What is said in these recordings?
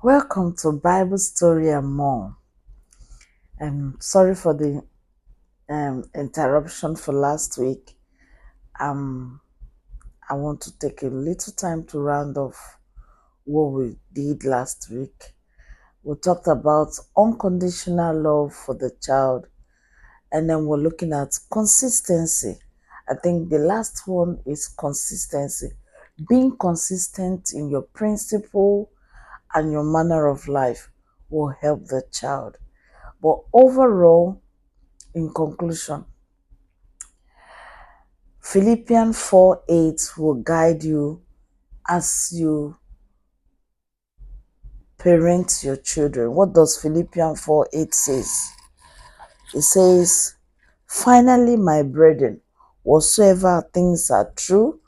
Welcome to Bible Story and More. I'm sorry for the interruption for last week. Um, I want to take a little time to round off what we did last week. We talked about unconditional love for the child, and then we're looking at consistency. I think the last one is consistency. Being consistent in your principle and your manner of life will help the child. But overall, in conclusion, Philippians 4:8 will guide you as you parent your children. What does Philippians 4:8 says? It says, finally, my brethren, whatsoever things are true,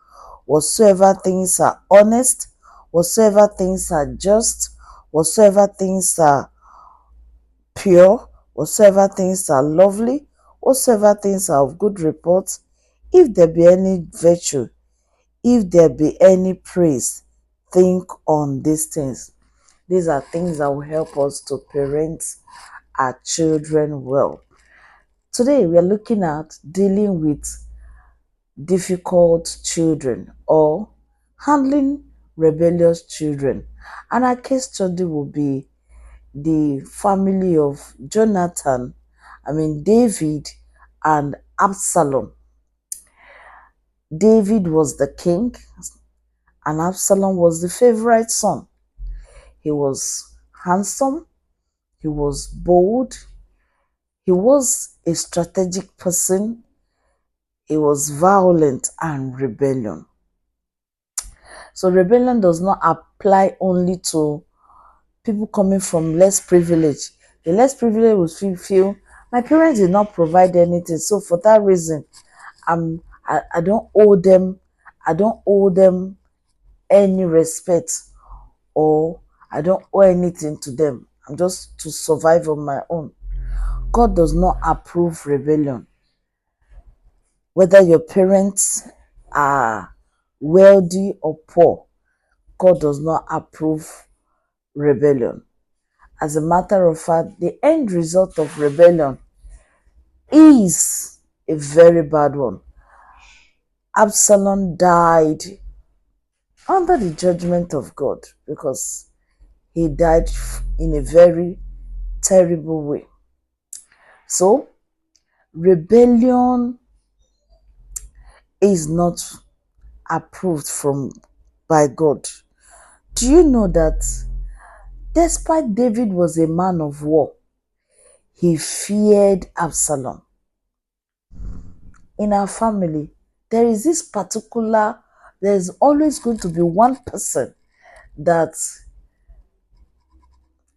whatsoever things are honest, whatsoever things are just, whatsoever things are pure, whatsoever things are lovely, whatsoever things are of good report, if there be any virtue, if there be any praise, think on these things. These are things that will help us to parent our children well. Today, we are looking at dealing with difficult children or handling rebellious children. And our case study will be the family of David and Absalom. David was the king and Absalom was the favorite son. He was handsome, he was bold, he was a strategic person, he was violent and rebellion. So rebellion does not apply only to people coming from less privilege. The less privileged will feel my parents did not provide anything, so for that reason, I don't owe them, any respect, or I don't owe anything to them. I'm just to survive on my own. God does not approve rebellion. Whether your parents are wealthy or poor, God does not approve rebellion. As a matter of fact, the end result of rebellion is a very bad one. Absalom died under the judgment of God because he died in a very terrible way. So, rebellion is not approved by God. Do you know that despite David was a man of war, he feared Absalom? In our family, there's always going to be one person that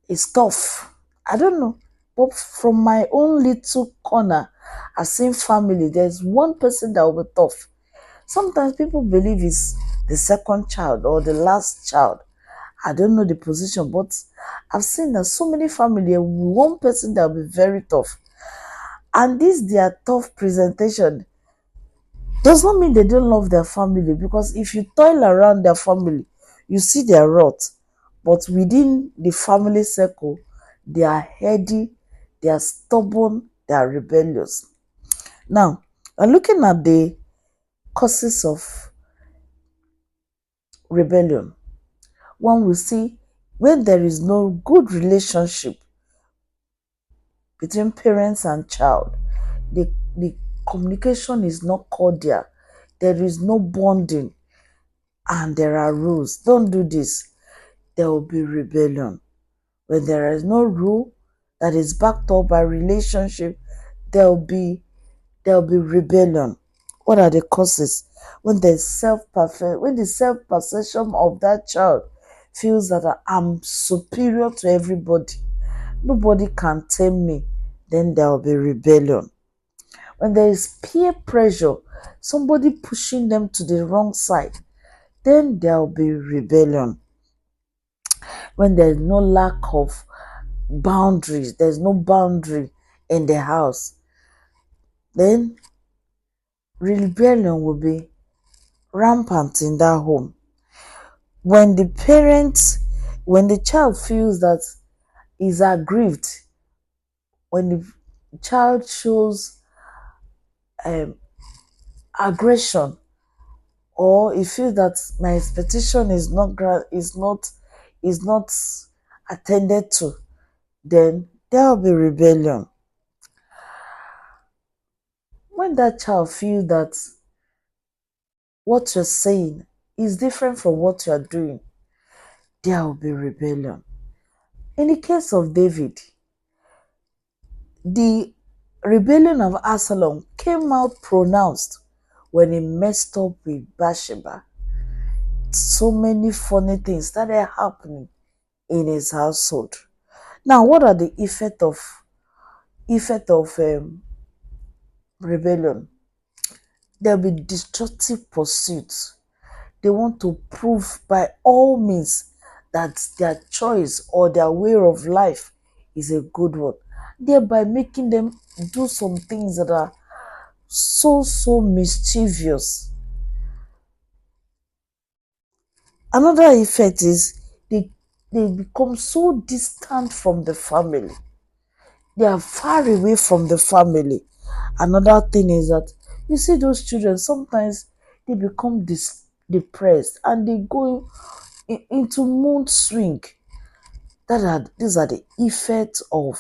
is tough. I don't know, but from my own little corner, I've seen family, there's one person that will be tough. Sometimes people believe it's the second child or the last child. I don't know the position, but I've seen that so many families, one person that will be very tough. And this their tough presentation does not mean they don't love their family, because if you toil around their family, you see their rot. But within the family circle, they are heady, they are stubborn, they are rebellious. Now, looking at the causes of rebellion, one will see when there is no good relationship between parents and child, the communication is not cordial, there is no bonding, and there are rules. Don't do this, there will be rebellion. When there is no rule that is backed up by relationship, there will be rebellion. What are the causes? When the self-perception of that child feels that I'm superior to everybody, nobody can tame me, then there will be rebellion. When there is peer pressure, somebody pushing them to the wrong side, then there will be rebellion. When there is no lack of boundaries, there's no boundary in the house, then rebellion will be rampant in that home. When the parents When the child feels that is aggrieved, when the child shows um, aggression, or he feels that my expectation is not attended to, then there will be rebellion. When that child feels that what you're saying is different from what you're doing, there will be rebellion. In the case of David, the rebellion of Absalom came out pronounced when he messed up with Bathsheba. So many funny things started happening in his household. Now, what are the effect of rebellion? There'll be destructive pursuits. They want to prove by all means that their choice or their way of life is a good one, thereby making them do some things that are so mischievous. Another effect is they become so distant from the family. They are far away from the family. Another thing is that you see those children sometimes they become depressed and they go into mood swing. These are the effects of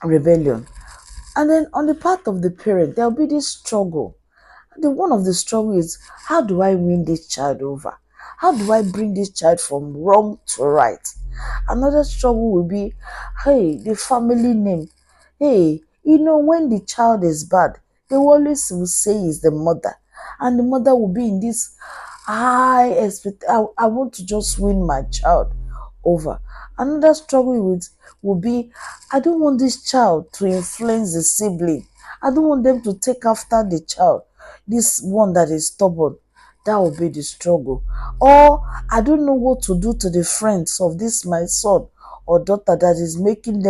rebellion. And then on the part of the parent, there'll be this struggle. The one of the struggle is, how do I win this child over? How do I bring this child from wrong to right? Another struggle will be, hey, the family name. Hey, when the child is bad, they always will say it's the mother. And the mother will be in this high expect. I want to just win my child over. Another struggle will be, I don't want this child to influence the sibling. I don't want them to take after the child, this one that is stubborn. That will be the struggle. Or I don't know what to do to the friends of this my son or daughter that is making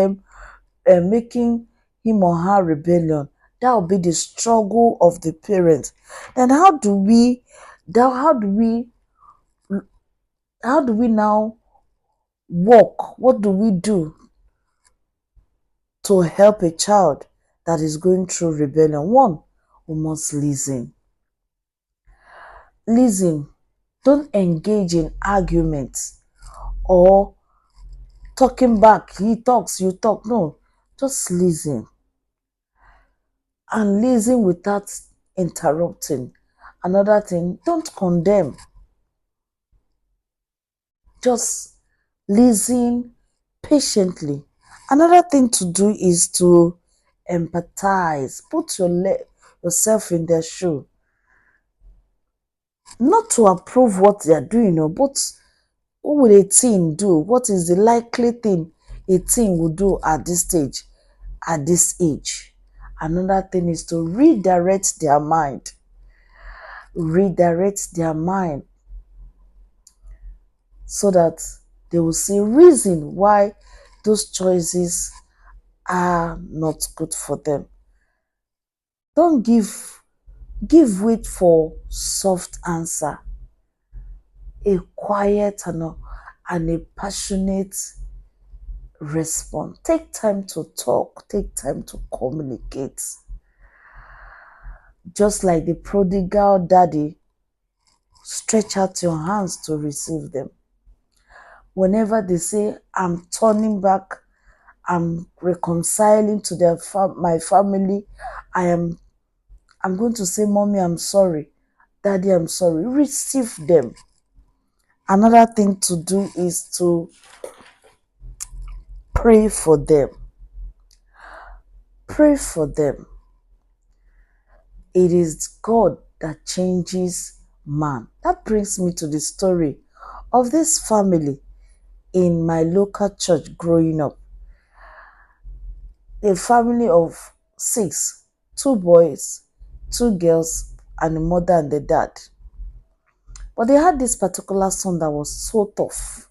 him or her rebellion. That will be the struggle of the parents. Then how do we now work? What do we do to help a child that is going through rebellion? One, we must listen. Listen. Don't engage in arguments or talking back. He talks, you talk. No, just listen. And listen without interrupting. Another thing, don't condemn. Just listen patiently. Another thing to do is to empathize. Put yourself in their shoe. Not to approve what they are doing, but what will a teen do? What is the likely thing a teen will do at this stage, at this age? Another thing is to redirect their mind. Redirect their mind so that they will see reason why those choices are not good for them. Don't give weight for soft answer. A quiet and a passionate response. Take time to talk, take time to communicate. Just like the prodigal daddy, stretch out your hands to receive them. Whenever they say, I'm turning back, I'm reconciling to my family, I'm going to say, Mommy, I'm sorry. Daddy, I'm sorry. Receive them. Another thing to do is to pray for them. Pray for them. It is God that changes man. That brings me to the story of this family in my local church growing up. A family of 6, 2 boys, 2 girls, and a mother and a dad. But they had this particular son that was so tough.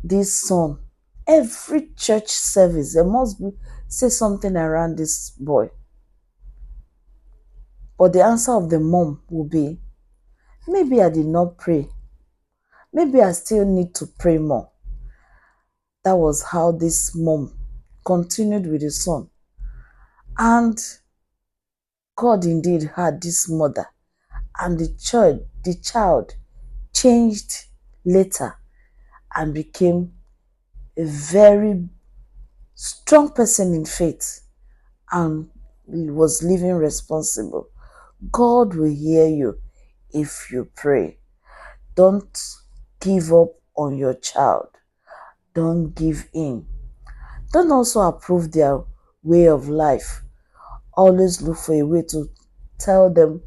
This son, every church service, there must be say something around this boy. But the answer of the mom will be, maybe I did not pray. Maybe I still need to pray more. That was how this mom continued with the son. And God indeed had this mother, and the child changed later and became a very strong person in faith and was living responsible. God will hear you if you pray. Don't give up on your child. Don't give in. Don't also approve their way of life. Always look for a way to tell them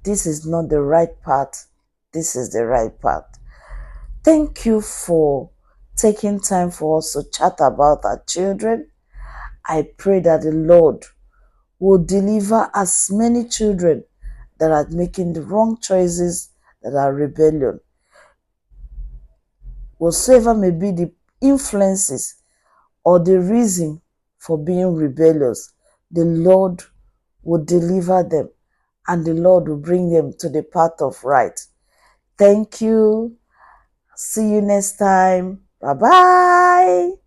this is not the right path, this is the right path. Thank you for taking time for us to chat about our children. I pray that the Lord will deliver as many children that are making the wrong choices, that are rebellion. Whatsoever may be the influences or the reason for being rebellious, the Lord will deliver them and the Lord will bring them to the path of right. Thank you. See you next time. Bye bye.